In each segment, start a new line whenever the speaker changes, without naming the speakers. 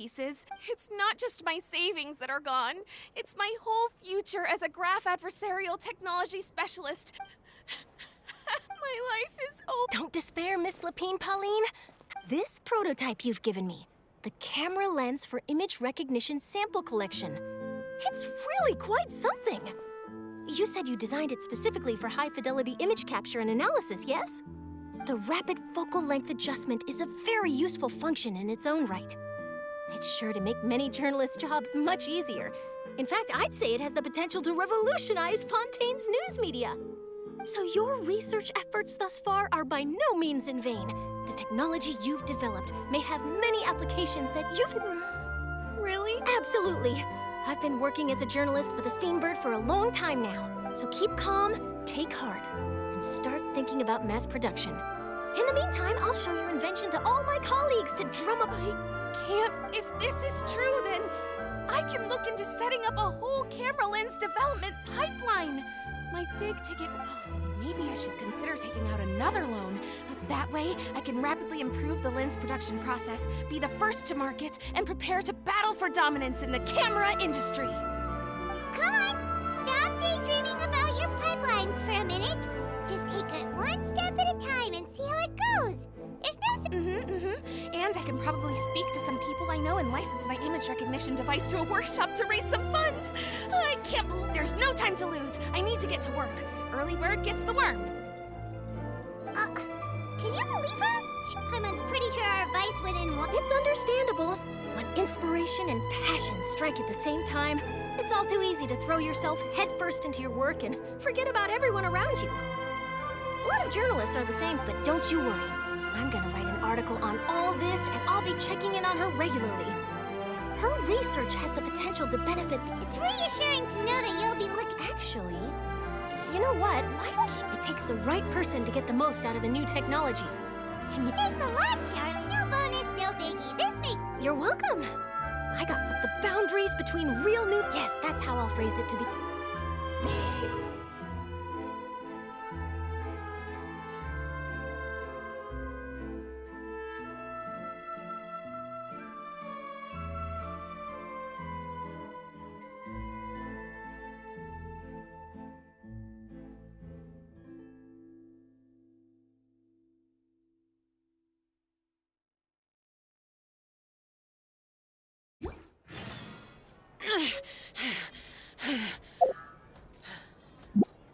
pieces. It's not just my savings that are gone. It's my whole future as a graph adversarial technology specialist. My life is over.
Don't despair, Miss Lapine Pauline. This prototype you've given me, the camera lens for image recognition sample collection. It's really quite something. You said you designed it specifically for high-fidelity image capture and analysis, yes? The rapid focal length adjustment is a very useful function in its own right. It's sure to make many journalists' jobs much easier. In fact, I'd say it has the potential to revolutionize Fontaine's news media. So your research efforts thus far are by no means in vain. The technology you've developed may have many applications that you've...
Really?
Absolutely. I've been working as a journalist for the Steambird for a long time now. So keep calm, take heart, and start thinking about mass production. In the meantime, I'll show your invention to all my colleagues to drum up...
I can't. If this is true, then I can look into setting up a whole camera lens development pipeline. My big ticket... Maybe I should consider taking out another loan. That way, I can rapidly improve the lens production process, be the first to market, and prepare to battle for dominance in the camera industry.
Come on, stop daydreaming about your pipelines for a minute. Just take it one step at a time and see how it goes. There's no...
And I can probably speak to some people I know and license my image recognition device to a workshop to raise some funds. I can't believe there's no time to lose. I need to get to work. Early bird gets the worm.
Can you believe her? Paimon's pretty sure our advice wouldn't work.
It's understandable. When inspiration and passion strike at the same time, it's all too easy to throw yourself headfirst into your work and forget about everyone around you. A lot of journalists are the same, but don't you worry. I'm gonna write an article on all this, and I'll be checking in on her regularly. Her research has the potential to benefit...
It's reassuring to know that you'll be looking...
Actually, you know what? Why don't you... It takes the right person to get the most out of a new technology. And you...
Thanks a lot, Sharp. No bonus, no biggie. This makes...
You're welcome. I got some... The boundaries between real new... Yes, that's how I'll phrase it to the...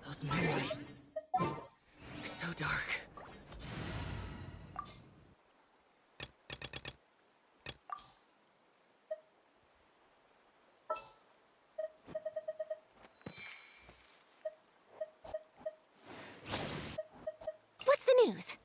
Those memories. So dark.
What's the news?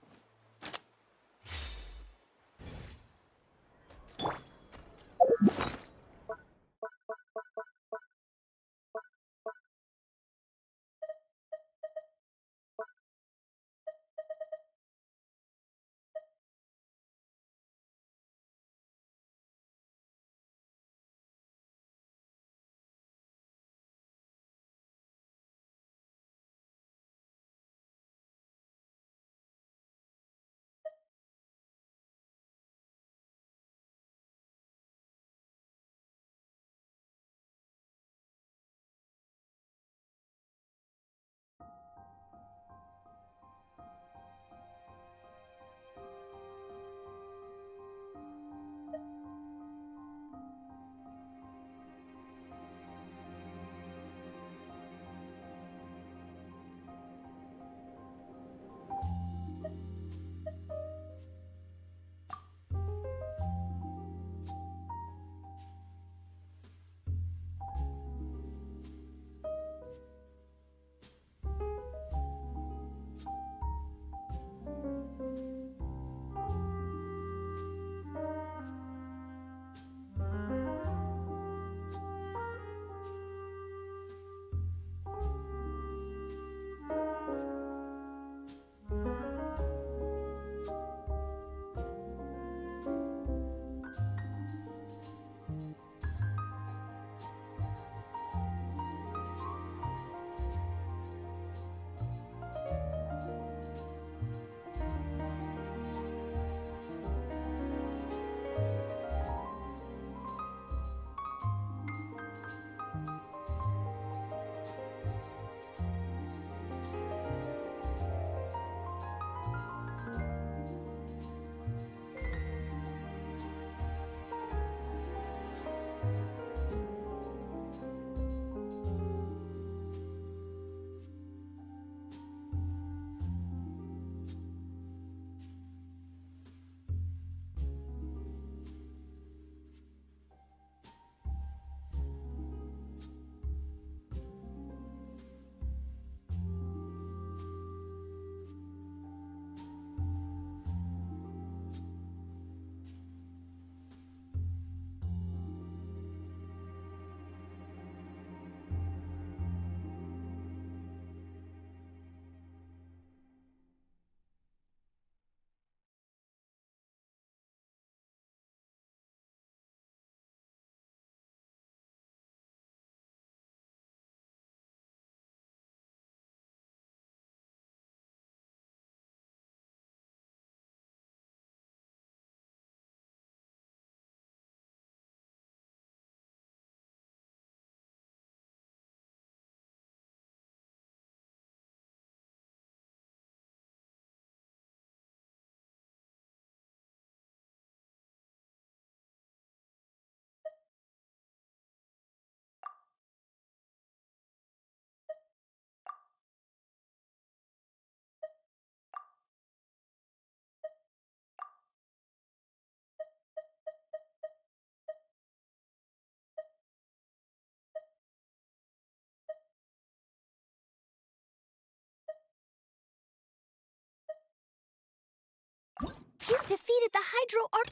You defeated the Hydro Art.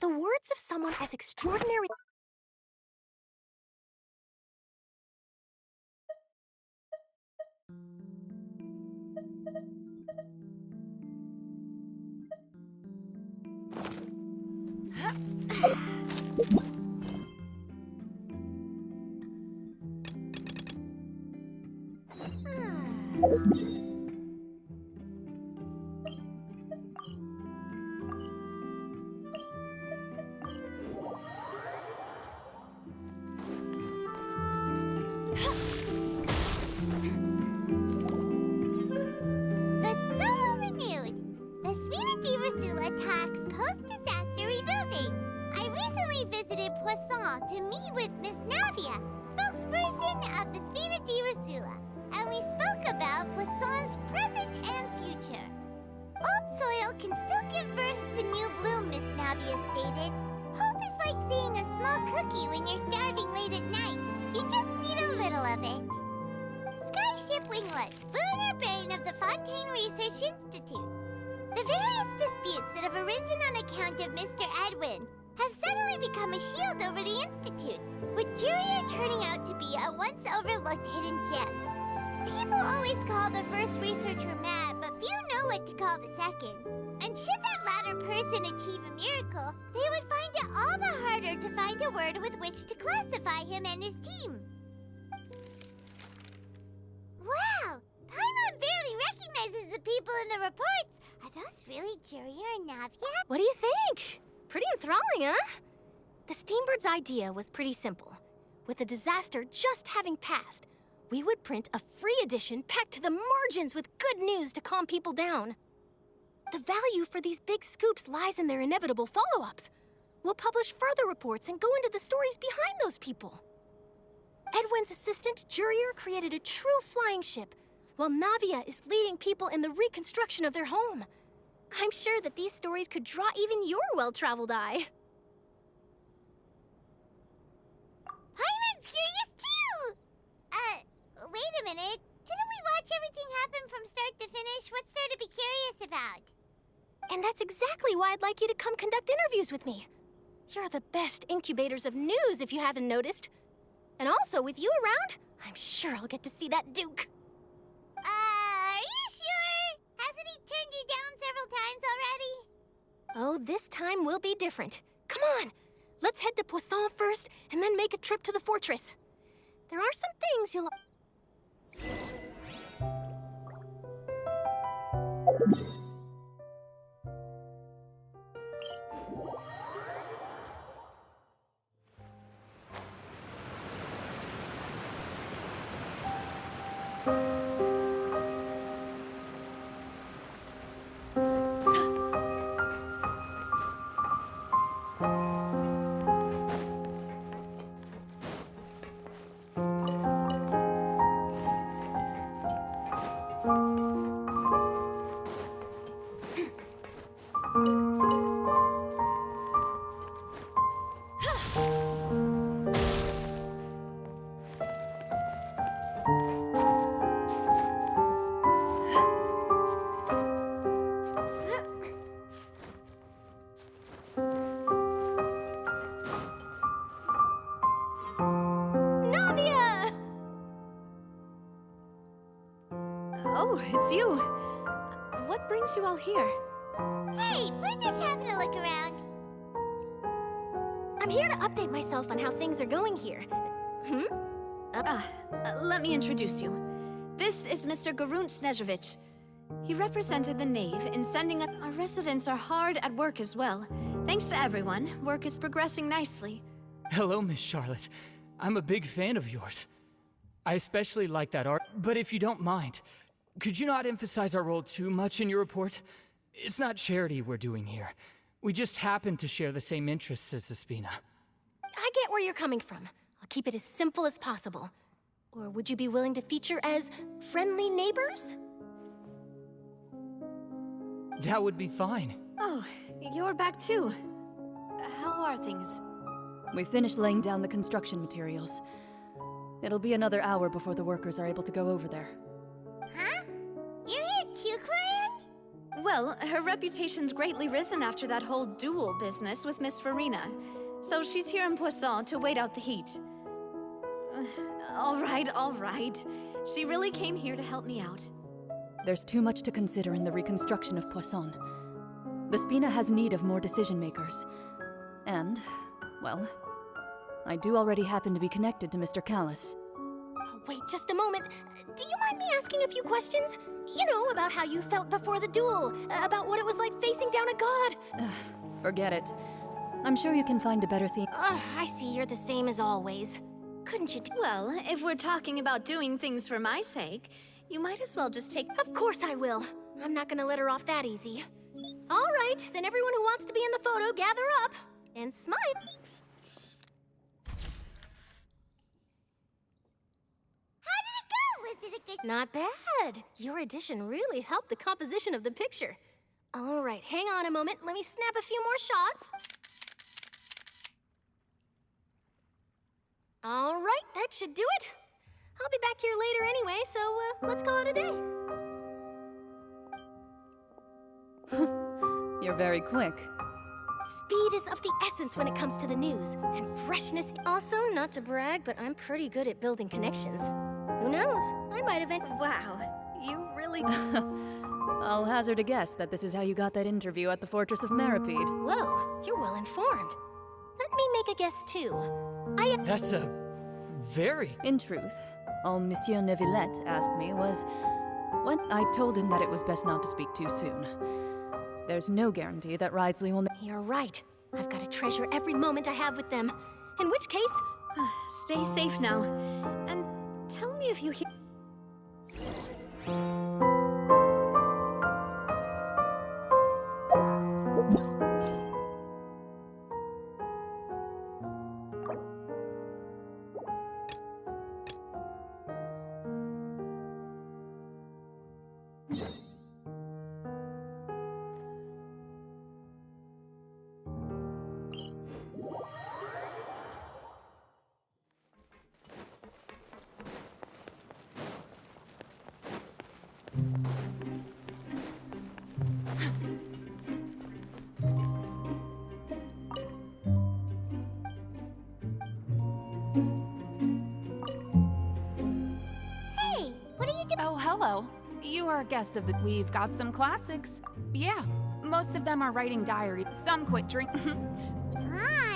The words of someone as extraordinary.
The Solo renewed. The Spina Rasula attacks post-disaster rebuilding. I recently visited Poisson to meet with Miss Navia, spokesperson of the Spina Rasula, and we spoke about Poisson's present and future. Old soil can still give birth to new bloom, Miss Navia stated. Hope is like seeing a small cookie when you're starving late at night. You just need a little of it. Skyship Winglet, lunar brain of the Fontaine Research Institute. The various disputes that have arisen on account of Mr. Edwin have suddenly become a shield over the Institute, with Jurier turning out to be a once overlooked hidden gem. People always call the first researcher mad, but few know what to call the second. And should that latter person achieve a miracle, they would find it all the harder to find a word with which to classify him and his team. Wow! Paimon barely recognizes the people in the reports. Are those really Jurier and Navia?
What do you think? Pretty enthralling, huh? The Steambird's idea was pretty simple. With the disaster just having passed, we would print a free edition packed to the margins with good news to calm people down. The value for these big scoops lies in their inevitable follow-ups. We'll publish further reports and go into the stories behind those people. Edwin's assistant, Jurier, created a true flying ship, while Navia is leading people in the reconstruction of their home. I'm sure that these stories could draw even your well-traveled eye.
Paimon's curious too! Wait a minute. Didn't we watch everything happen from start to finish? What's there to be curious about?
And that's exactly why I'd like you to come conduct interviews with me. You're the best incubators of news, if you haven't noticed. And also, with you around, I'm sure I'll get to see that Duke.
Are you sure? Hasn't he turned you down several times already?
Oh, this time will be different. Come on, let's head to Poisson first, and then make a trip to the fortress. There are some things you'll... Navia!
Oh, it's you. What brings you all here?
Hey, we're just having a look around.
I'm here to update myself on how things are going here.
Let me introduce you. This is Mr. Garunt Snežević. He represented the Knave in sending us. Our residents are hard at work as well. Thanks to everyone, work is progressing nicely.
Hello, Miss Charlotte. I'm a big fan of yours. I especially like that art, but if you don't mind, could you not emphasize our role too much in your report? It's not charity we're doing here. We just happen to share the same interests as the Spina.
I get where you're coming from. I'll keep it as simple as possible. Or would you be willing to feature as friendly neighbors?
That would be fine.
Oh, you're back too. How are things?
We finished laying down the construction materials. It'll be another hour before the workers are able to go over there.
Huh? You're here too, Clorant?
Well, her reputation's greatly risen after that whole duel business with Miss Farina. So she's here in Poisson to wait out the heat. All right. She really came here to help me out.
There's too much to consider in the reconstruction of Poisson. The Spina has need of more decision-makers. And, well, I do already happen to be connected to Mr. Callis.
Oh, wait just a moment. Do you mind me asking a few questions? You know, about how you felt before the duel, about what it was like facing down a god.
Forget it. I'm sure you can find a better theme.
I see you're the same as always. Couldn't you do...
Well, if we're talking about doing things for my sake, you might as well just take...
Of course I will. I'm not gonna let her off that easy. All right, then everyone who wants to be in the photo, gather up. And smile.
How did it go? Was it a good...
Not bad. Your addition really helped the composition of the picture. All right, hang on a moment. Let me snap a few more shots. All right, that should do it. I'll be back here later anyway, so let's call it a day.
You're very quick.
Speed is of the essence when it comes to the news, and freshness. Also, not to brag, but I'm pretty good at building connections. Who knows? I might have...
Wow, you really...
I'll hazard a guess that this is how you got that interview at the Fortress of Meripede.
Whoa, you're well informed. Let me make a guess, too.
That's a very...
In truth, all Monsieur Neuvillette asked me was... when I told him that it was best not to speak too soon. There's no guarantee that Ridesley will...
You're right. I've got to treasure every moment I have with them. In which case...
Stay safe now. And tell me if you hear...
Hey, what are you doing?
Oh, hello. You are guests of the... We've got some classics. Yeah, most of them are writing diaries. Some quit drinking.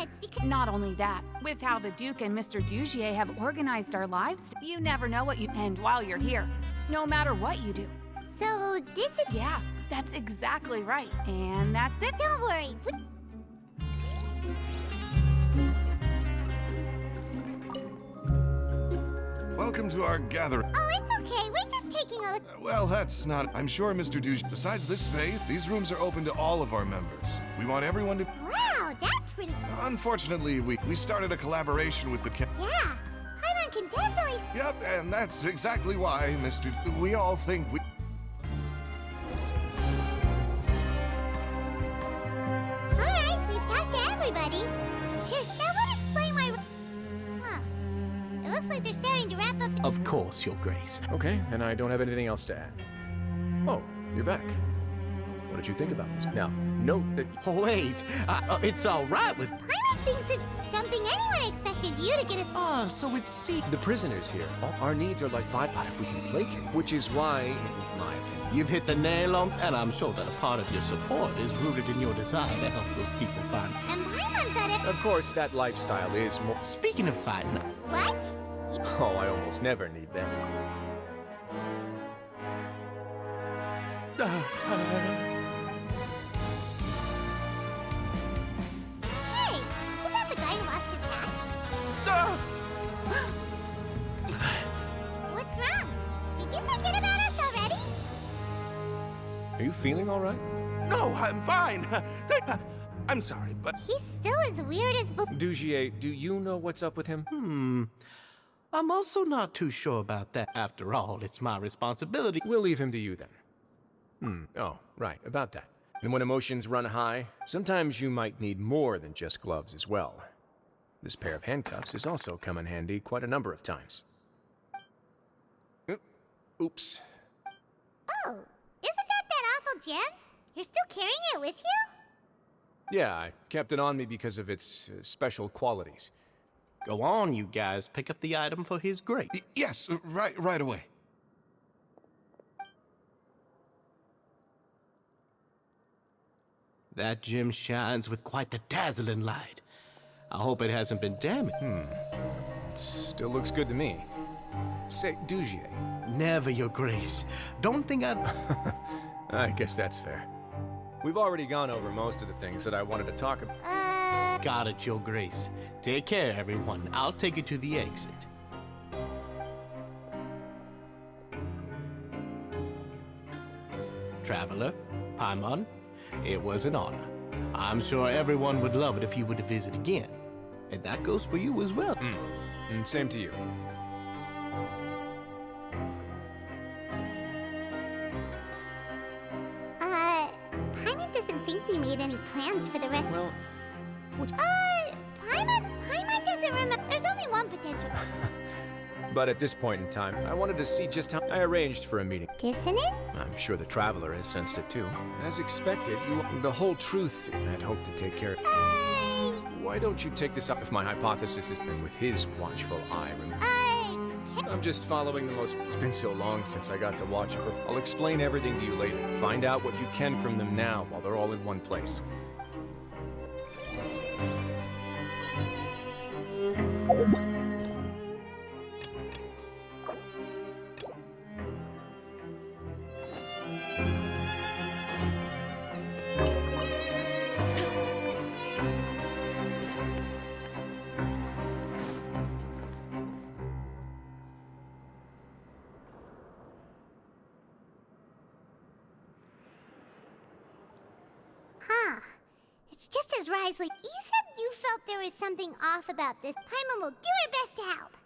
It's because...
Not only that, with how the Duke and Mr. Dugier have organized our lives, you never know what you... And while you're here, no matter what you do.
So, this is...
Yeah, that's exactly right. And that's it.
Don't worry.
Welcome to our gathering.
Oh, it's okay. We're just taking a...
Well, that's not... I'm sure, Mr. Douche. Besides this space, these rooms are open to all of our members. We want everyone to...
Wow, that's pretty...
Unfortunately, we started a collaboration with the...
Yeah, Paimon can definitely...
Yep, and that's exactly why, Mr. We all think we...
All right, we've talked to everybody. Sure, that would explain why... Huh. It looks like they're starting to wrap up...
Of course, Your Grace.
Okay, then I don't have anything else to add. Oh, you're back. What did you think about this? Now, note that...
Wait, it's all right with...
Paimon thinks it's something anyone expected you to get us...
so it's
the prisoners here. Our needs are like vital, but if we can placate, which is why, in my opinion...
You've hit the nail on, and I'm sure that a part of your support is rooted in your desire to help those people find...
And Paimon thought it...
Of course, that lifestyle is more...
Speaking of fighting...
What?
Oh, I almost never need them.
Hey, isn't that the guy who lost his hat? What's wrong? Did you forget about us already?
Are you feeling all right?
No, I'm fine. I'm sorry, but...
He's still as weird as...
Dugier, do you know what's up with him?
I'm also not too sure about that. After all, it's my responsibility.
We'll leave him to you then. Oh, right, about that. And when emotions run high, sometimes you might need more than just gloves as well. This pair of handcuffs has also come in handy quite a number of times. Oops.
Oh, isn't that awful Jen? You're still carrying it with you?
Yeah, I kept it on me because of its special qualities.
Go on, you guys. Pick up the item for his grace.
Yes, right away.
That gem shines with quite the dazzling light. I hope it hasn't been damaged.
It still looks good to me. Say, Dugier.
Never, your grace. Don't think I've...
I guess that's fair. We've already gone over most of the things that I wanted to talk about.
Got it, your grace. Take care, everyone. I'll take you to the exit. Traveler, Paimon, it was an honor. I'm sure everyone would love it if you were to visit again. And that goes for you as well.
And same to you.
Paimon doesn't think we made any plans for the rest.
Well,
Paimon doesn't remember. There's only one potential.
but at this point in time, I wanted to see just how I arranged for a meeting.
Dissonant?
I'm sure the Traveler has sensed it too. As expected, the whole truth I'd hoped to take care of. Why don't you take this up if my hypothesis has been with his watchful eye? I'm just following the most... It's been so long since I got to watch it. I'll explain everything to you later. Find out what you can from them now while they're all in one place.
It's just as Risley. You said you felt there was something off about this. Paimon will do her best to help.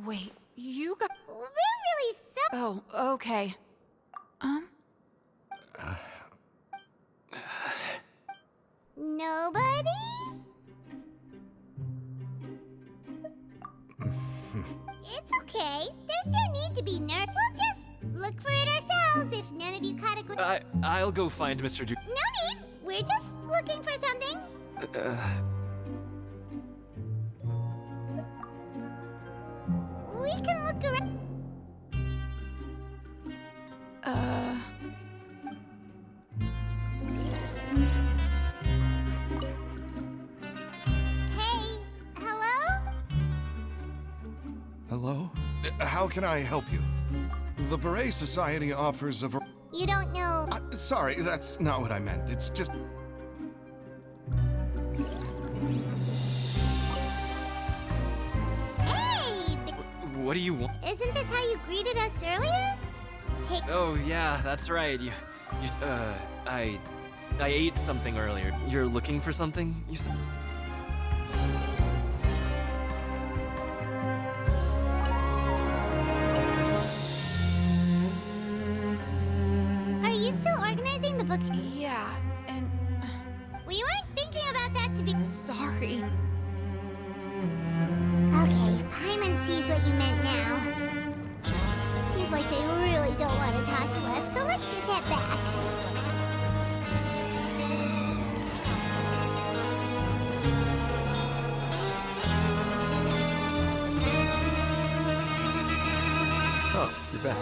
Wait, you got.
We're really so.
Oh, okay.
Nobody? It's okay. There's no need to be nervous. We'll just look for it ourselves if none of you caught a glimpse.
I'll go find Mr. Du...
No need. We're just looking for something. We can look around. Hey, hello?
Hello? How can I help you? The Beret Society offers a...
You don't know.
Sorry, that's not what I meant. It's just...
Hey!
What do you want?
Isn't this how you greeted us earlier? Take.
Oh, yeah, that's right. I ate something earlier. You're looking for something? You said...
Are you still organizing the book?
Yeah, and.
We weren't thinking about that to be.
Sorry.
Okay, Paimon sees what you meant now. Seems like they really don't want to talk to us, so let's just head back.
Oh, you're back.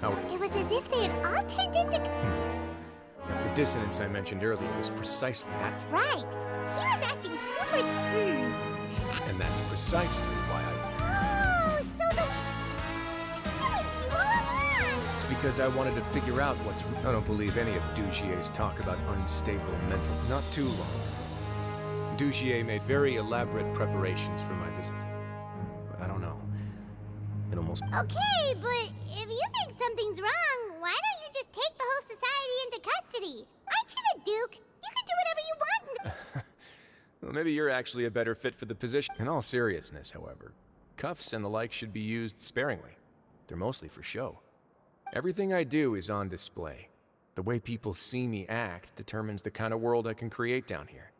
How...
It was as if they had all turned into.
The dissonance I mentioned earlier was precisely that.
Right. He was acting super.
And that's precisely why
Oh, so it was you all along.
It's because I wanted to figure out what's... I don't believe any of Dugier's talk about unstable mental... Not too long. Dugier made very elaborate preparations for my visit. But I don't know. It almost...
Okay, but if you think something's wrong, why don't you just take the whole society into custody? Aren't you the Duke? You can do whatever you want.
Well, maybe you're actually a better fit for the position. In all seriousness, however, cuffs and the like should be used sparingly. They're mostly for show. Everything I do is on display. The way people see me act determines the kind of world I can create down here.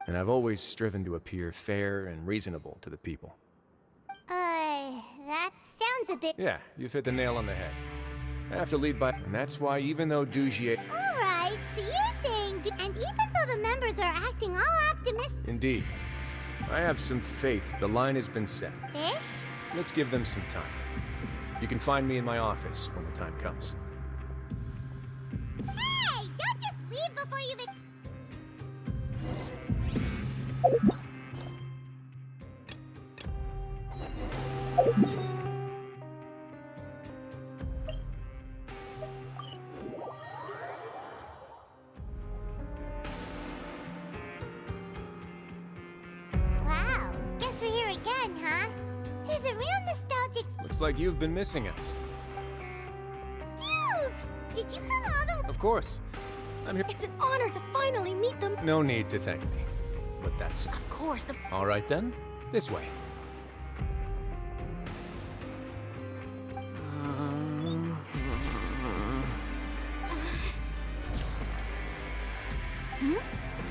And I've always striven to appear fair and reasonable to the people.
a bit.
Yeah, you've hit the nail on the head. I have to lead by, and that's why even though Dugier...
Alright, so you're saying, and even though the members are acting all optimistic.
Indeed. I have some faith the line has been set.
Fish?
Let's give them some time. You can find me in my office when the time comes.
Hey, don't just leave before you've... Wow, guess we're here again, huh? There's a real nostalgic...
Looks like you've been missing us.
Dude! Did you come all the...
Of course. I'm here.
It's an honor to finally meet them.
No need to thank me. But that's...
Of course,
All right then. This way.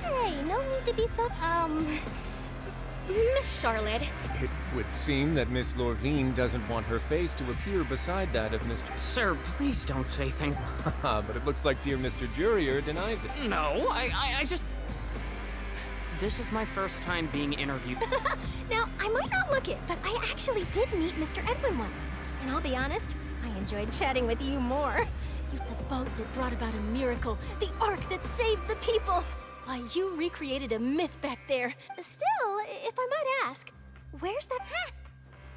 Hey, no need to be so... Miss Charlotte.
It would seem that Miss Lorvine doesn't want her face to appear beside that of Mr.
Sir, please don't say things.
But it looks like dear Mr. Jurier denies it.
No, I just... This is my first time being interviewed.
Now, I might not look it, but I actually did meet Mr. Edwin once. And I'll be honest, I enjoyed chatting with you more. You're the boat that brought about a miracle, the ark that saved the people. Why, you recreated a myth back there. Still, if I might ask, where's that...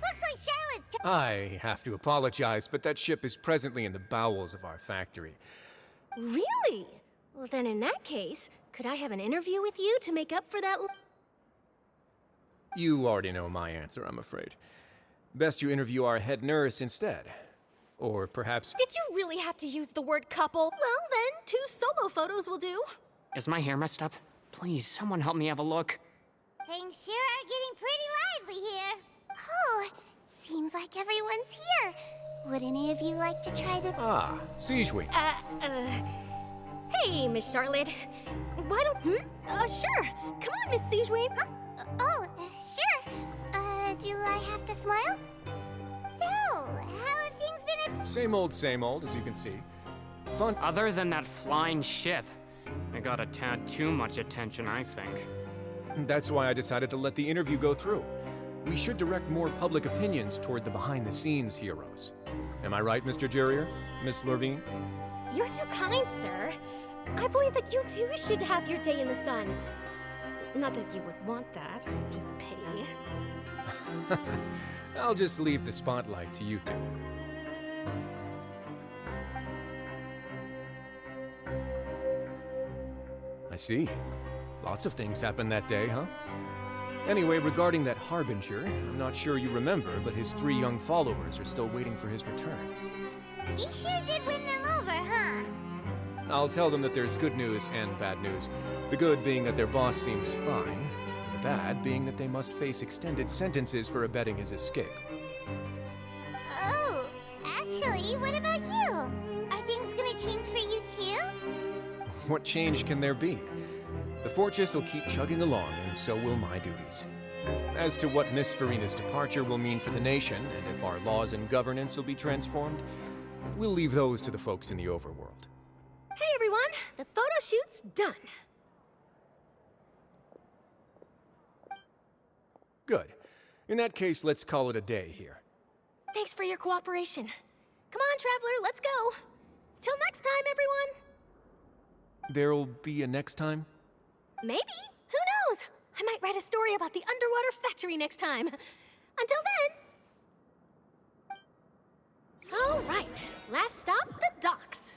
Looks like Charlotte's...
I have to apologize, but that ship is presently in the bowels of our factory.
Really? Well, then in that case, could I have an interview with you to make up for that...
You already know my answer, I'm afraid. Best you interview our head nurse instead. Or perhaps...
Did you really have to use the word couple? Well, then, 2 solo photos will do.
Is my hair messed up? Please, someone help me have a look.
Things sure are getting pretty lively here. Oh, seems like everyone's here. Would any of you like to try the...
Ah, Sijui.
Hey, Miss Charlotte. Why don't... sure. Come on, Miss Sijui.
Huh? Sure. Do I have to smile? So, how have things been at...
Same old, as you can see. Fun...
Other than that flying ship, I got a tad too much attention, I think.
That's why I decided to let the interview go through. We should direct more public opinions toward the behind-the-scenes heroes. Am I right, Mr. Jurier? Miss Lorvine?
You're too kind, sir. I believe that you too should have your day in the sun. Not that you would want that, which is a pity.
I'll just leave the spotlight to you two. I see. Lots of things happened that day, huh? Anyway, regarding that Harbinger, I'm not sure you remember, but his 3 young followers are still waiting for his return.
He sure did win them over, huh?
I'll tell them that there's good news and bad news. The good being that their boss seems fine, and the bad being that they must face extended sentences for abetting his escape.
Oh, actually, what about you? Are things gonna change for you too?
What change can there be? The fortress will keep chugging along, and so will my duties. As to what Miss Farina's departure will mean for the nation, and if our laws and governance will be transformed, we'll leave those to the folks in the overworld.
Hey, everyone. The photo shoot's done.
Good. In that case, let's call it a day here.
Thanks for your cooperation. Come on, Traveler, let's go. Till next time, everyone.
There'll be a next time?
Maybe. Who knows? I might write a story about the underwater factory next time. Until then. All right. Last stop, the docks.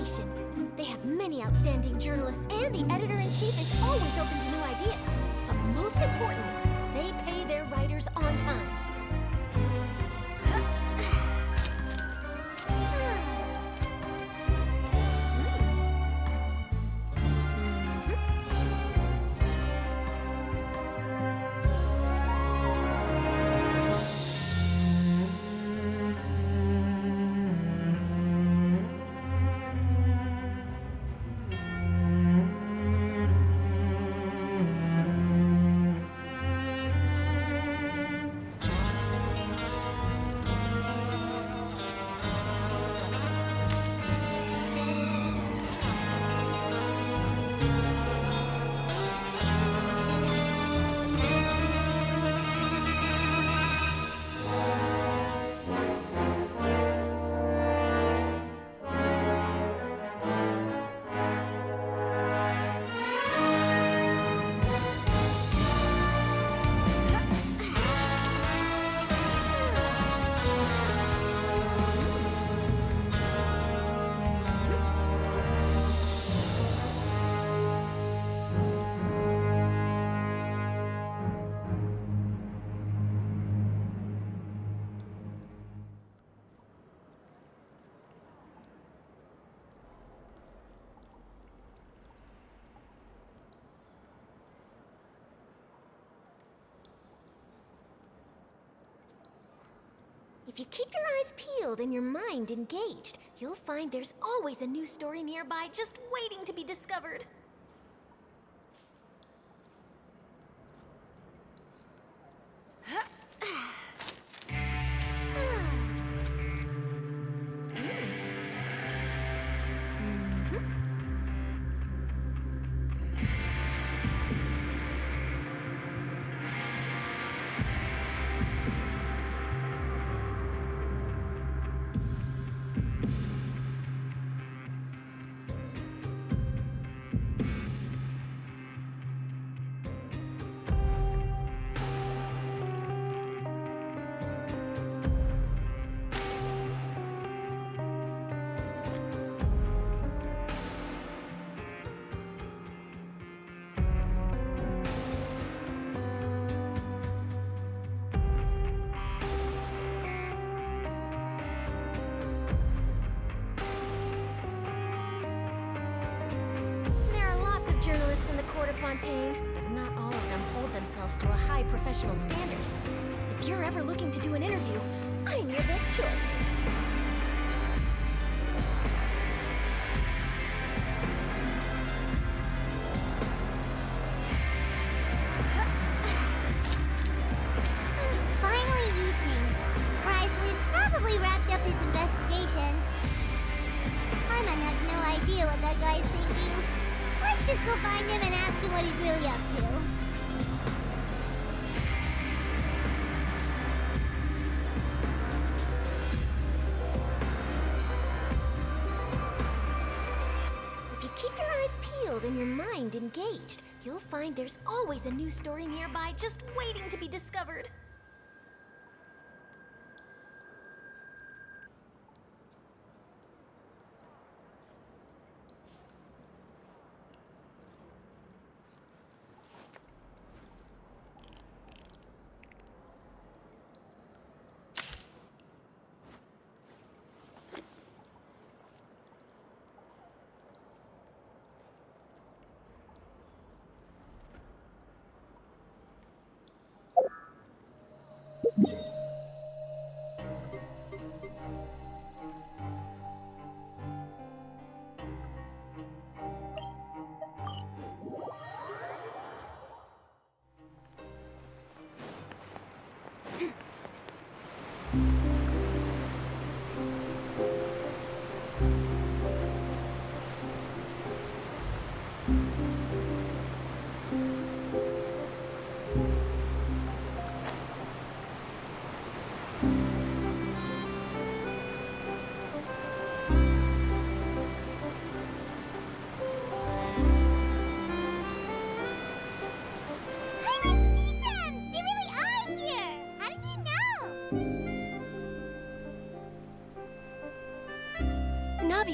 publication. They have many outstanding journalists, and the editor-in-chief is always open to new ideas. But most importantly, they pay their writers on time. If you keep your eyes peeled and your mind engaged, you'll find there's always a new story nearby just waiting to be discovered. Journalists in the Court of Fontaine, but not all of them hold themselves to a high professional standard. If you're ever looking to do an interview, I'm your best choice.
It's finally evening. Brysley's probably wrapped up his investigation. Hyman has no idea what that guy's thinking. Let's just go find him and ask him what he's really up to. If you keep your eyes peeled and your mind engaged, you'll find there's always a new story nearby just waiting to be discovered.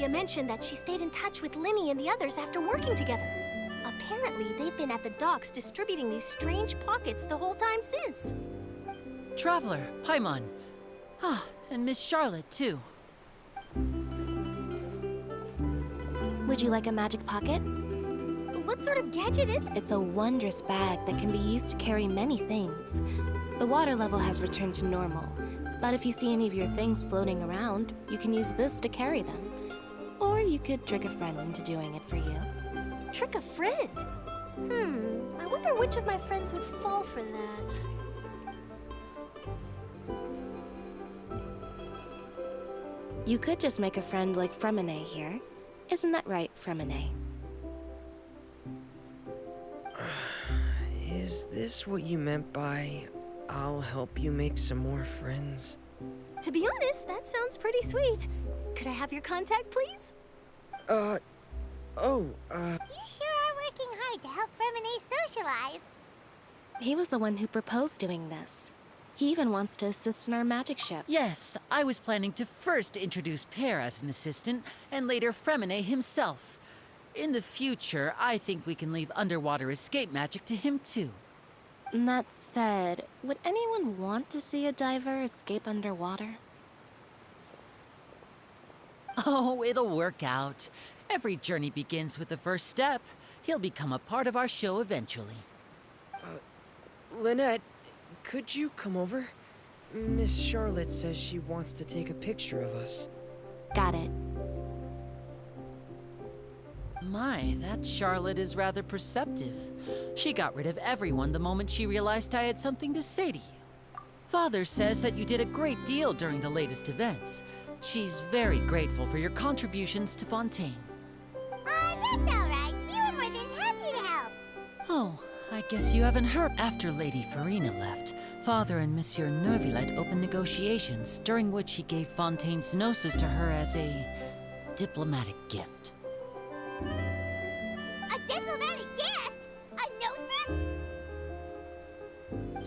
Navia mentioned that she stayed in touch with Linny and the others after working together. Apparently, they've been at the docks distributing these strange pockets the whole time since.
Traveler, Paimon. Ah, and Miss Charlotte, too.
Would you like a magic pocket? What sort of gadget is it? It's a wondrous bag that can be used to carry many things. The water level has returned to normal, but if you see any of your things floating around, you can use this to carry them. Or you could trick a friend into doing it for you. Trick a friend? I wonder which of my friends would fall for that. You could just make a friend like Fremine here. Isn't that right, Fremine?
Is this what you meant by, I'll help you make some more friends?
To be honest, that sounds pretty sweet. Could I have your contact, please?
You sure are working hard to help Fremine socialize.
He was the one who proposed doing this. He even wants to assist in our magic ship.
Yes, I was planning to first introduce Pear as an assistant, and later Fremine himself. In the future, I think we can leave underwater escape magic to him too.
That said, would anyone want to see a diver escape underwater?
Oh, it'll work out. Every journey begins with the first step. He'll become a part of our show eventually.
Lynette, could you come over? Miss Charlotte says she wants to take a picture of us.
Got it.
My, that Charlotte is rather perceptive. She got rid of everyone the moment she realized I had something to say to you. Father says that you did a great deal during the latest events. She's very grateful for your contributions to Fontaine.
That's all right. We were more than happy to help.
Oh, I guess you haven't heard. After Lady Farina left, Father and Monsieur Neuvillette opened negotiations, during which he gave Fontaine's gnosis to her as a diplomatic gift.
A diplomatic gift? A gnosis?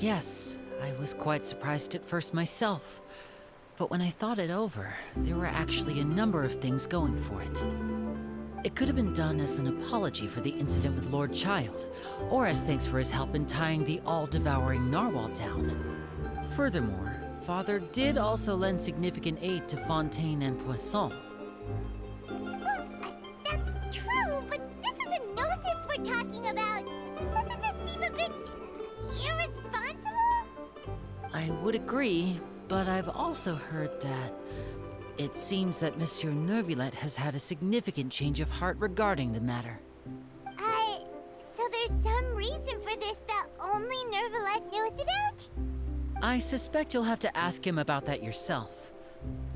Yes, I was quite surprised at first myself. But when I thought it over, there were actually a number of things going for it. It could have been done as an apology for the incident with Lord Child, or as thanks for his help in tying the all-devouring narwhal down. Furthermore, Father did also lend significant aid to Fontaine and Poisson.
Well, that's true, but this is a gnosis we're talking about. Doesn't this seem a bit irresponsible?
I would agree, but I've also heard that it seems that Monsieur Neuvillette has had a significant change of heart regarding the matter.
So there's some reason for this that only Neuvillette knows about?
I suspect you'll have to ask him about that yourself.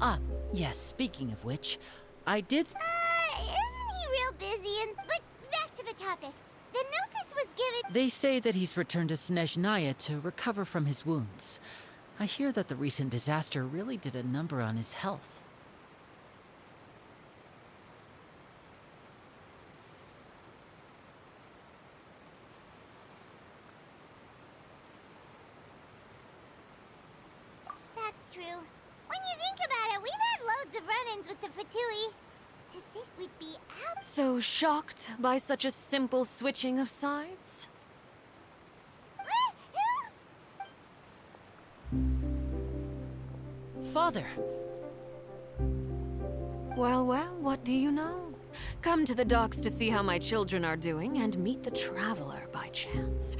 Ah, yes, speaking of which, I did...
Isn't he real busy but back to the topic. The gnosis was given...
They say that he's returned to Snezhnaya to recover from his wounds. I hear that the recent disaster really did a number on his health.
That's true. When you think about it, we've had loads of run-ins with the Fatui. To think we'd be out...
So shocked by such a simple switching of sides?
Father!
Well, what do you know? Come to the docks to see how my children are doing and meet the Traveler by chance.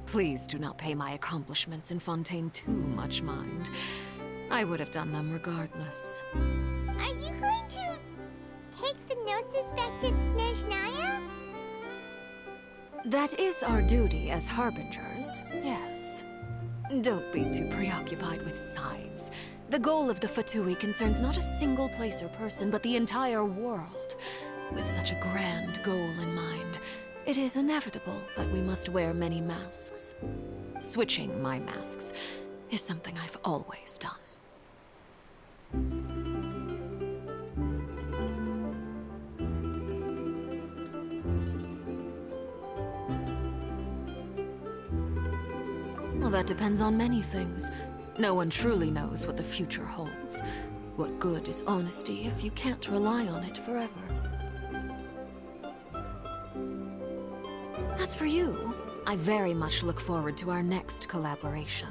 Please do not pay my accomplishments in Fontaine too much mind. I would have done them regardless.
Are you going to take the gnosis back to Snezhnaya?
That is our duty as harbingers, yes. Don't be too preoccupied with sides. The goal of the Fatui concerns not a single place or person, but the entire world. With such a grand goal in mind, it is inevitable that we must wear many masks. Switching my masks is something I've always done. Well, that depends on many things. No one truly knows what the future holds. What good is honesty if you can't rely on it forever? As for you, I very much look forward to our next collaboration.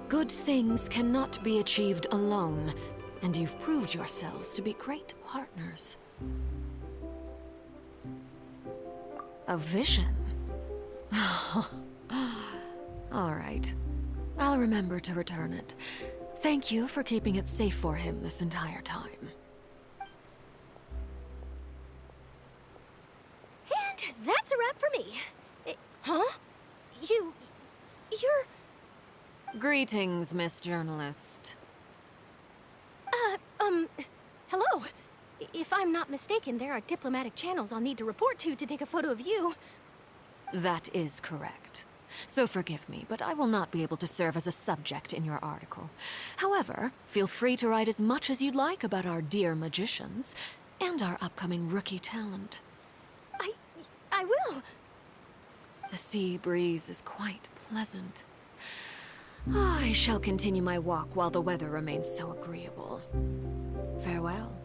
Good things cannot be achieved alone, and you've proved yourselves to be great partners. A vision? All right. I'll remember to return it. Thank you for keeping it safe for him this entire time.
And that's a wrap for me. Huh? You're...
Greetings, Miss Journalist.
Hello. If I'm not mistaken, there are diplomatic channels I'll need to report to take a photo of you.
That is correct. So forgive me, but I will not be able to serve as a subject in your article. However, feel free to write as much as you'd like about our dear magicians and our upcoming rookie talent.
I will.
The sea breeze is quite pleasant. I shall continue my walk while the weather remains so agreeable. Farewell.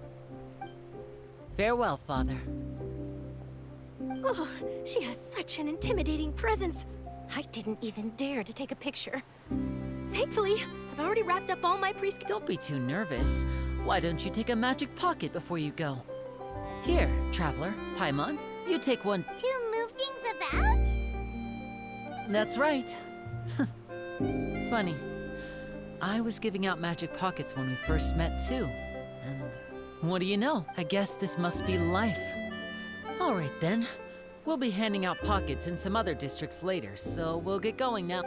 Farewell, Father.
Oh, she has such an intimidating presence. I didn't even dare to take a picture. Thankfully, I've already wrapped up all my
Don't be too nervous. Why don't you take a magic pocket before you go? Here, Traveler, Paimon, you take one.
To move things about?
That's right. Funny. I was giving out magic pockets when we first met, too. And what do you know? I guess this must be life. All right, then. We'll be handing out pockets in some other districts later, so we'll get going now.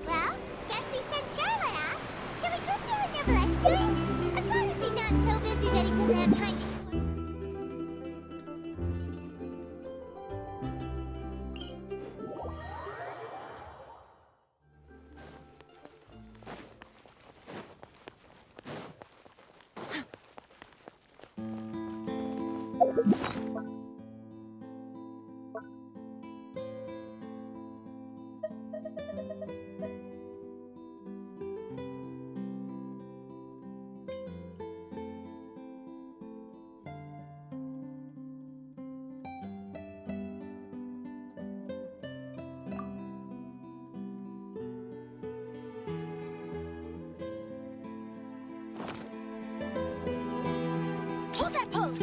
Well, guess we sent Charlotte off. Shall we go see what Neverland's doing? As long as he's not so busy that he doesn't have time to...
Hold that pose!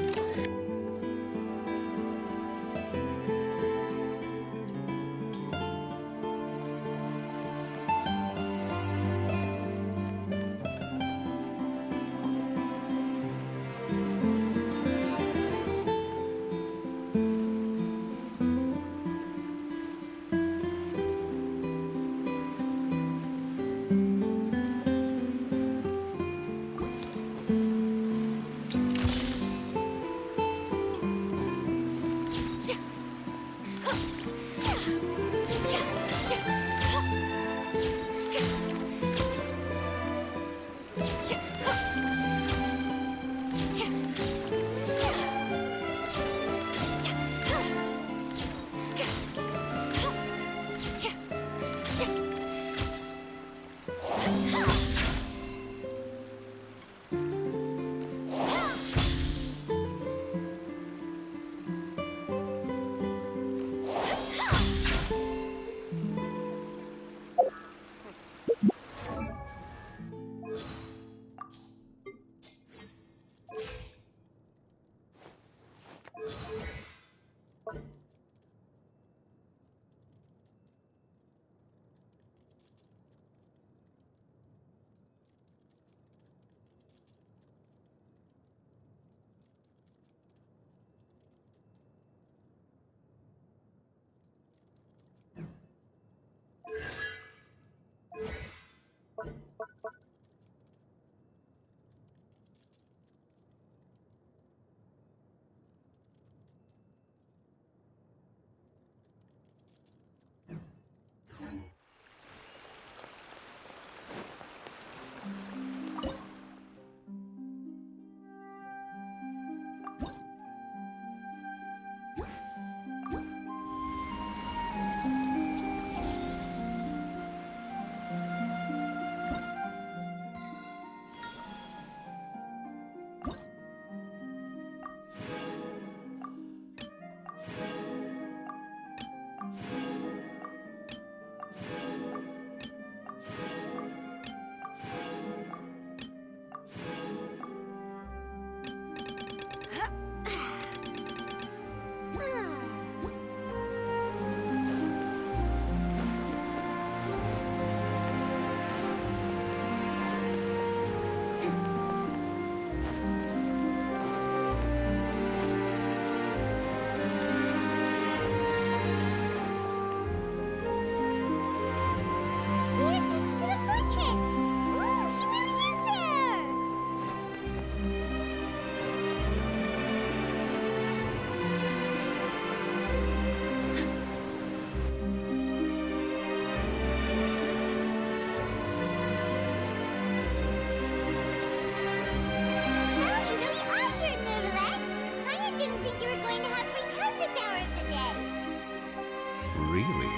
really?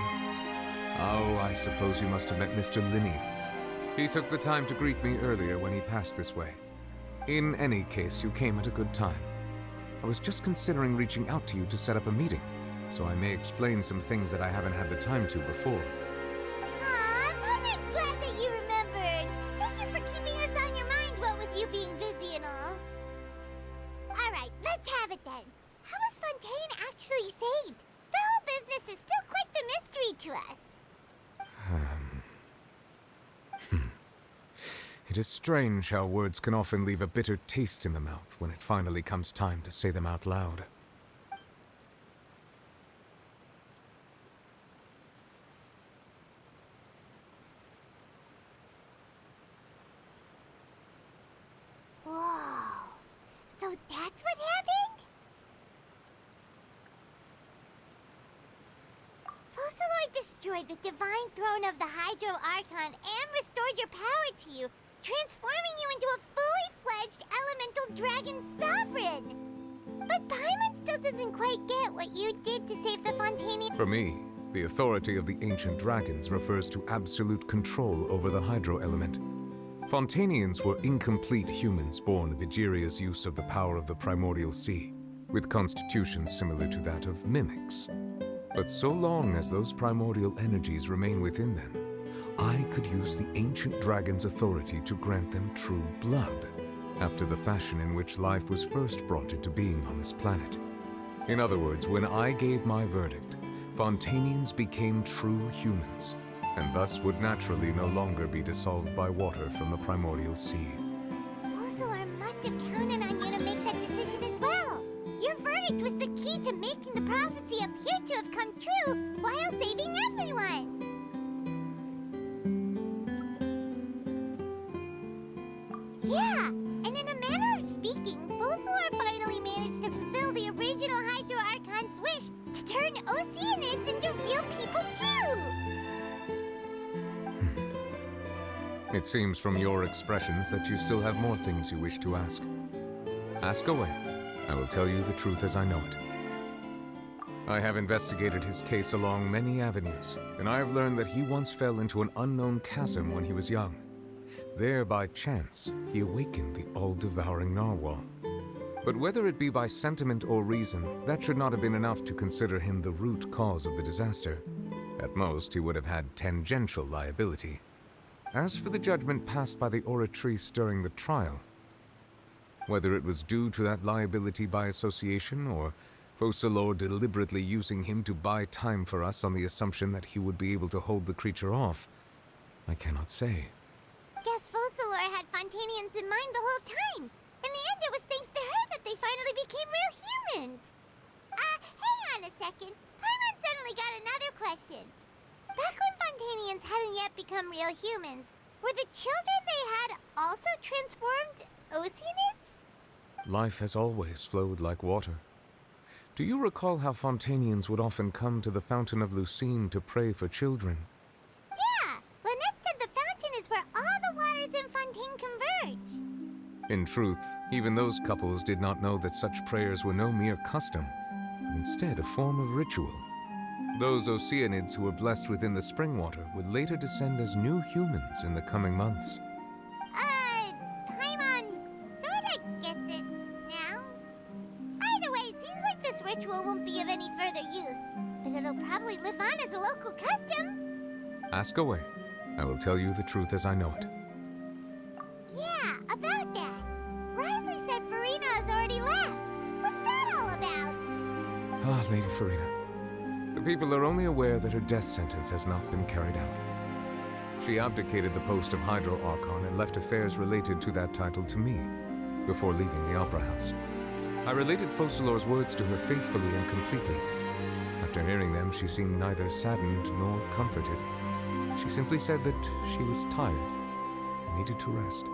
Oh, I suppose you must have met Mr. Linney. He took the time to greet me earlier when he passed this way. In any case, you came at a good time. I was just considering reaching out to you to set up a meeting, so I may explain some things that I haven't had the time to before.
Aw, Paimon's glad that you remembered. Thank you for keeping us on your mind, what with you being busy and all. Alright, let's have it then. How was Fontaine actually saved? The whole business is still quite the mystery to us.
It is strange how words can often leave a bitter taste in the mouth when it finally comes time to say them out loud.
Whoa. So that's what happened? Focalor destroyed the divine throne of the Hydro Archon and restored your power to you, transforming you into a fully fledged elemental dragon sovereign. But Paimon still doesn't quite get what you did to save the Fontanian.
For me, the authority of the ancient dragons refers to absolute control over the hydro element. Fontanians were incomplete humans born of Egeria's use of the power of the primordial sea, with constitutions similar to that of mimics. But so long as those primordial energies remain within them, I could use the ancient dragon's authority to grant them true blood, after the fashion in which life was first brought into being on this planet. In other words, when I gave my verdict, Fontanians became true humans, and thus would naturally no longer be dissolved by water from the primordial sea.
Focalor must have counted on you to make that decision as well. Your verdict was the key to making the prophecy appear to have come true while saving everyone. Yeah, and in a manner of speaking, Focalor finally managed to fulfill the original Hydro Archon's wish to turn Oceanids into real people too!
It seems from your expressions that you still have more things you wish to ask. Ask away. I will tell you the truth as I know it. I have investigated his case along many avenues, and I have learned that he once fell into an unknown chasm when he was young. There, by chance, he awakened the all-devouring narwhal. But whether it be by sentiment or reason, that should not have been enough to consider him the root cause of the disaster. At most, he would have had tangential liability. As for the judgment passed by the Oratrice during the trial, whether it was due to that liability by association, or Focalor deliberately using him to buy time for us on the assumption that he would be able to hold the creature off, I cannot say.
Guess Focalor had Fontanians in mind the whole time. In the end, it was thanks to her that they finally became real humans. Hang on a second. Paimon suddenly got another question. Back when Fontanians hadn't yet become real humans, were the children they had also transformed Oceanids?
Life has always flowed like water. Do you recall how Fontanians would often come to the Fountain of Lucine to pray for children?
Yeah, Lynette said the fountain is where all the waters in Fontaine converge.
In truth, even those couples did not know that such prayers were no mere custom, but instead a form of ritual. Those Oceanids who were blessed within the spring water would later descend as new humans in the coming months.
Paimon sorta gets it now. Either way, seems like this ritual won't be of any further use, but it'll probably live on as a local custom.
Ask away. I will tell you the truth as I know it.
Yeah, about that. Risley said Farina has already left. What's that all about?
Ah, Lady Farina. The people are only aware that her death sentence has not been carried out. She abdicated the post of Hydro Archon and left affairs related to that title to me, before leaving the Opera House. I related Focalor's words to her faithfully and completely. After hearing them, she seemed neither saddened nor comforted. She simply said that she was tired and needed to rest.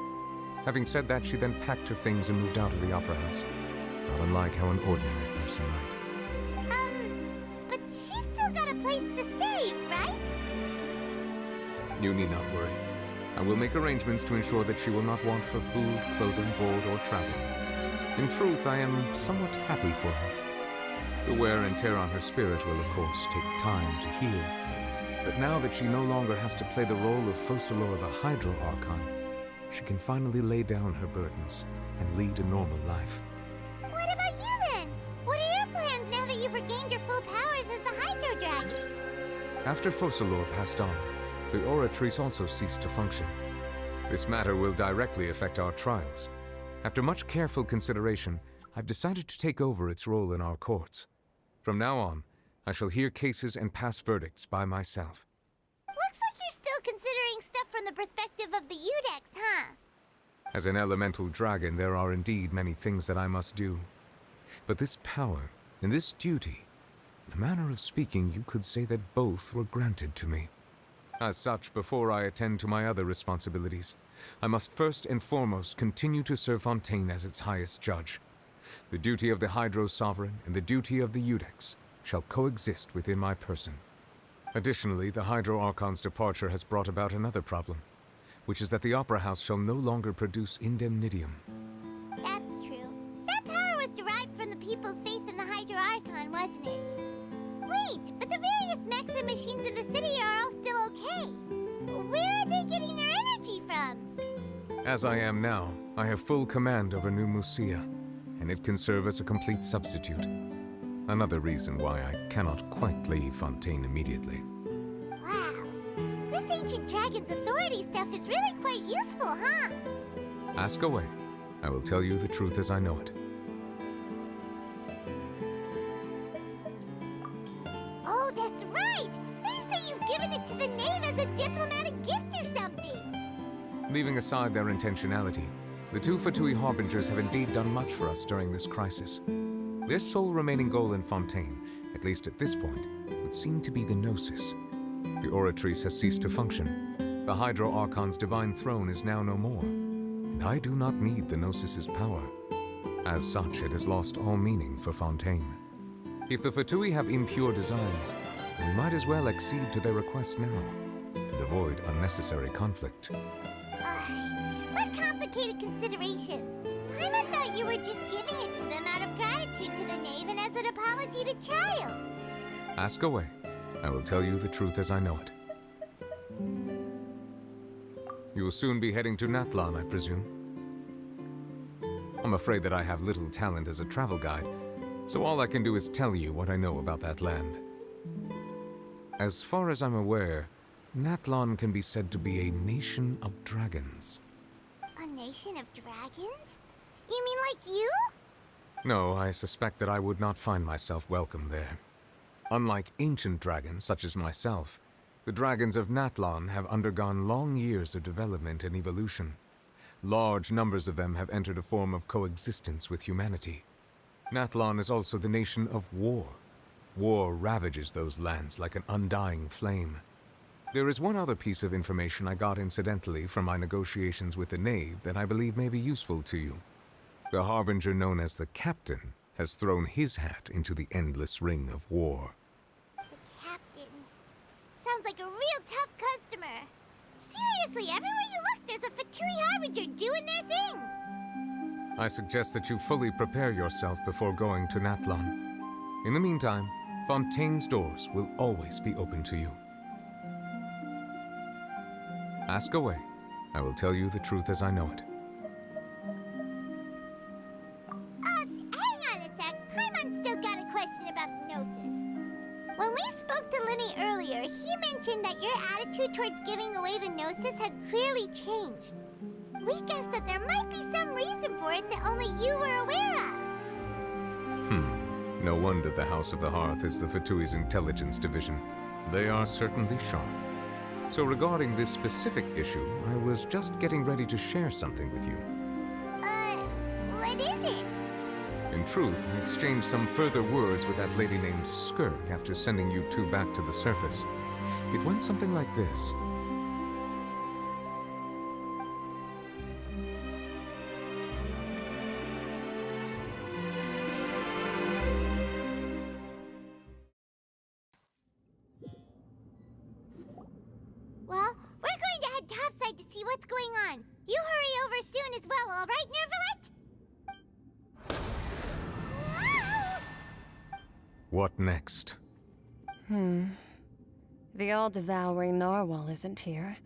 Having said that, she then packed her things and moved out of the Opera House, not unlike how an ordinary person might.
But she's still got a place to stay, right?
You need not worry. I will make arrangements to ensure that she will not want for food, clothing, board, or travel. In truth, I am somewhat happy for her. The wear and tear on her spirit will, of course, take time to heal. But now that she no longer has to play the role of Focalor the Hydro Archon, she can finally lay down her burdens and lead a normal life.
What about you then? What are your plans now that you've regained your full powers as the Hydro Dragon?
After Focalor passed on, the Oratrice also ceased to function. This matter will directly affect our trials. After much careful consideration, I've decided to take over its role in our courts. From now on, I shall hear cases and pass verdicts by myself.
Looks like you're still considering stuff from the perspective of the Udex, huh?
As an elemental dragon, there are indeed many things that I must do. But this power and this duty, in a manner of speaking, you could say that both were granted to me. As such, before I attend to my other responsibilities, I must first and foremost continue to serve Fontaine as its highest judge. The duty of the Hydro Sovereign and the duty of the Udex shall coexist within my person. Additionally, the Hydro Archon's departure has brought about another problem, which is that the Opera House shall no longer produce indemnitium.
That's true. That power was derived from the people's faith in the Hydro Archon, wasn't it? Wait, but the various mechs and machines in the city are all still okay. Where are they getting their energy from?
As I am now, I have full command over New Musia, and it can serve as a complete substitute. Another reason why I cannot quite leave Fontaine immediately.
Wow. This ancient dragon's authority stuff is really quite useful, huh?
Ask away. I will tell you the truth as I know it.
Oh, that's right! They say you've given it to the knave as a diplomatic gift or something!
Leaving aside their intentionality, the two Fatui Harbingers have indeed done much for us during this crisis. Their sole remaining goal in Fontaine, at least at this point, would seem to be the Gnosis. The Oratrice has ceased to function. The Hydro Archon's divine throne is now no more, and I do not need the Gnosis's power. As such, it has lost all meaning for Fontaine. If the Fatui have impure designs, we might as well accede to their request now, and avoid unnecessary conflict.
What complicated considerations? Paimon thought you were just giving it to them out of gratitude to the knave and as an apology to Child.
Ask away. I will tell you the truth as I know it. You will soon be heading to Natlan, I presume? I'm afraid that I have little talent as a travel guide, so all I can do is tell you what I know about that land. As far as I'm aware, Natlan can be said to be a nation of dragons.
A nation of dragons? You mean like you?
No, I suspect that I would not find myself welcome there. Unlike ancient dragons such as myself, the dragons of Natlan have undergone long years of development and evolution. Large numbers of them have entered a form of coexistence with humanity. Natlan is also the nation of war. War ravages those lands like an undying flame. There is one other piece of information I got incidentally from my negotiations with the knave that I believe may be useful to you. The Harbinger known as the Captain has thrown his hat into the endless ring of war.
The Captain. Sounds like a real tough customer. Seriously, everywhere you look, there's a Fatui Harbinger doing their thing.
I suggest that you fully prepare yourself before going to Natlan. In the meantime, Fontaine's doors will always be open to you. Ask away. I will tell you the truth as I know it.
Hang on a sec. Paimon's still got a question about Gnosis. When we spoke to Linny earlier, he mentioned that your attitude towards giving away the Gnosis had clearly changed. We guessed that there might be some reason for it that only you were aware of.
No wonder the House of the Hearth is the Fatui's intelligence division. They are certainly sharp. So regarding this specific issue, I was just getting ready to share something with you.
What is it?
In truth, I exchanged some further words with that lady named Skirk after sending you two back to the surface. It went something like this.
Well, we're going to head topside to see what's going on. You hurry over soon as well, all right, Nervalet?
What next?
The all-devouring narwhal isn't here,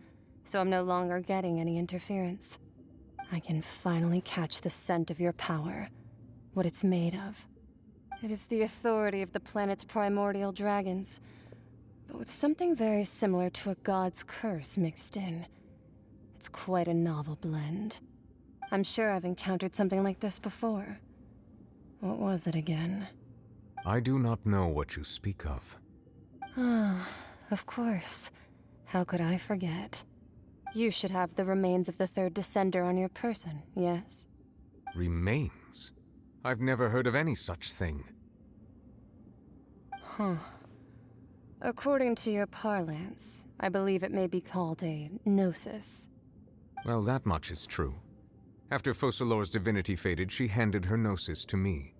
so I'm no longer getting any interference. I can finally catch the scent of your power, what it's made of. It is the authority of the planet's primordial dragons, but with something very similar to a god's curse mixed in. It's quite a novel blend. I'm sure I've encountered something like this before. What was it again?
I do not know what you speak of.
Ah, of course. How could I forget? You should have the remains of the third Descender on your person, yes?
Remains? I've never heard of any such thing.
Huh. According to your parlance, I believe it may be called a gnosis.
Well, that much is true. After Focalor's divinity faded, she handed her gnosis to me.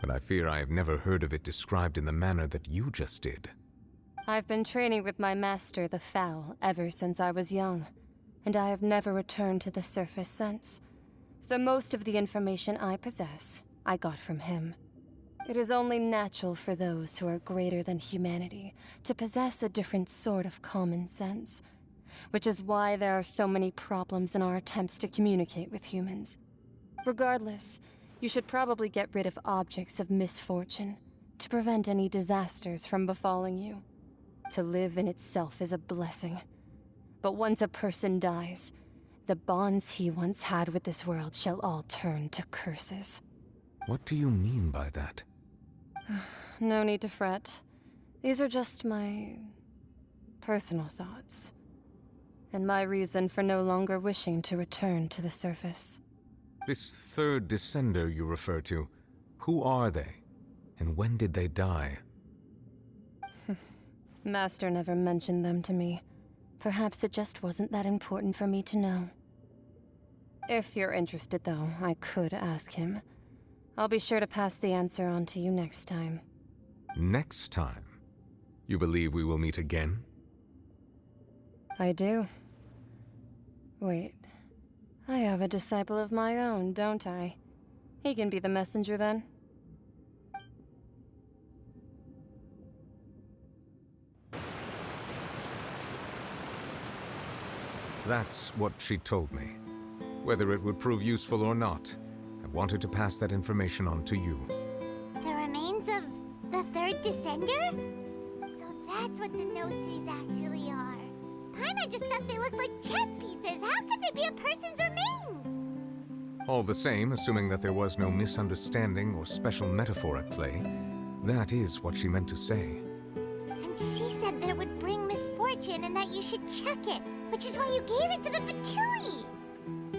But I fear I have never heard of it described in the manner that you just did.
I've been training with my master, the Fowl, ever since I was young, and I have never returned to the surface since. So most of the information I possess, I got from him. It is only natural for those who are greater than humanity to possess a different sort of common sense, which is why there are so many problems in our attempts to communicate with humans. Regardless, you should probably get rid of objects of misfortune to prevent any disasters from befalling you. To live in itself is a blessing. But once a person dies, the bonds he once had with this world shall all turn to curses.
What do you mean by that?
No need to fret. These are just my personal thoughts, and my reason for no longer wishing to return to the surface.
This third Descender you refer to, who are they? And when did they die?
Master never mentioned them to me. Perhaps it just wasn't that important for me to know. If you're interested, though, I could ask him. I'll be sure to pass the answer on to you next time.
Next time? You believe we will meet again?
I do. Wait. I have a disciple of my own, don't I? He can be the messenger then.
That's what she told me. Whether it would prove useful or not, I wanted to pass that information on to you.
The remains of the third Descender? So that's what the Gnosis actually are. Paimon just thought they looked like chess pieces. How could they be a person's remains?
All the same, assuming that there was no misunderstanding or special metaphor at play, that is what she meant to say.
And she said that it would bring misfortune and that you should check it, which is why you gave it to the Fatui.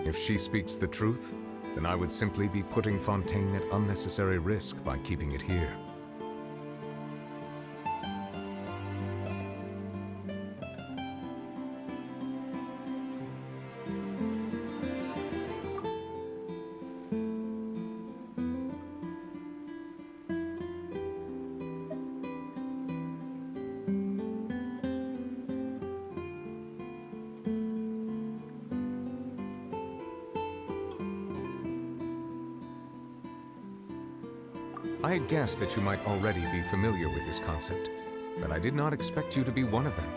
If she speaks the truth, then I would simply be putting Fontaine at unnecessary risk by keeping it here. I had guessed that you might already be familiar with this concept, but I did not expect you to be one of them.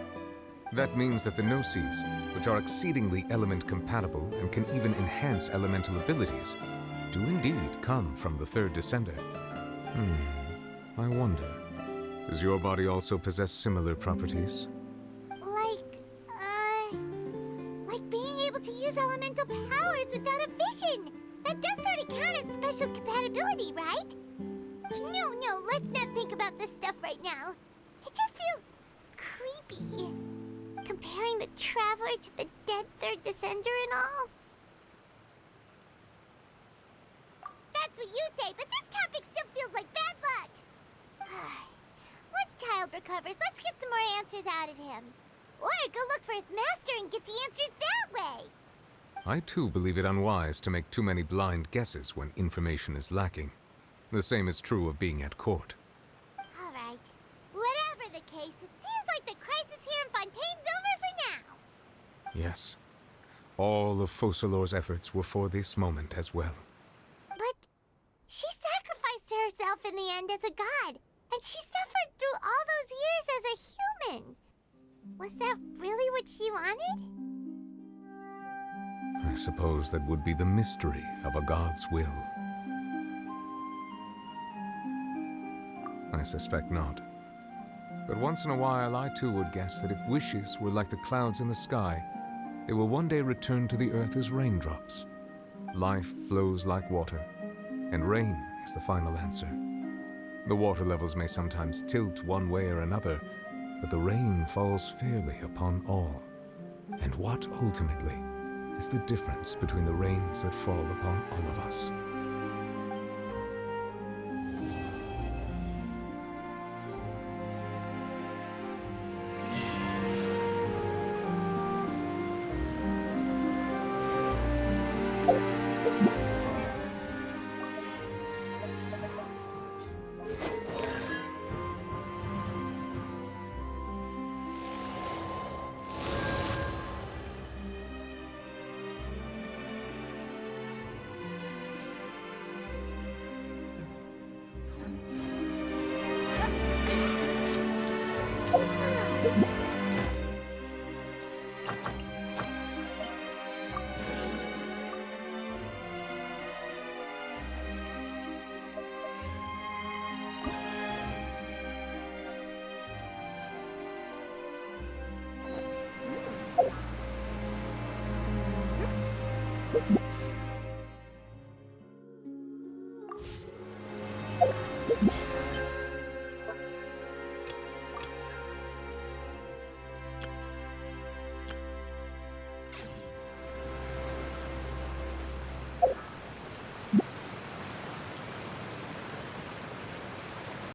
That means that the Gnosis, which are exceedingly element-compatible and can even enhance elemental abilities, do indeed come from the third Descender. I wonder, does your body also possess similar properties?
Like being able to use elemental powers without a vision. That does sort of count as special compatibility, right? No, let's not think about this stuff right now. It just feels creepy. Comparing the Traveler to the dead third Descender and all. That's what you say, but this topic still feels like bad luck. Once Child recovers, let's get some more answers out of him. Or go look for his master and get the answers that way.
I too believe it unwise to make too many blind guesses when information is lacking. The same is true of being at court.
All right. Whatever the case, it seems like the crisis here in Fontaine's over for now.
Yes. All of Focalor's efforts were for this moment as well.
But she sacrificed herself in the end as a god, And she suffered through all those years as a human. Was that really what she wanted?
I suppose that would be the mystery of a god's will. I suspect not. But once in a while, I too would guess that if wishes were like the clouds in the sky, they will one day return to the earth as raindrops. Life flows like water, and rain is the final answer. The water levels may sometimes tilt one way or another, but the rain falls fairly upon all. And what ultimately is the difference between the rains that fall upon all of us?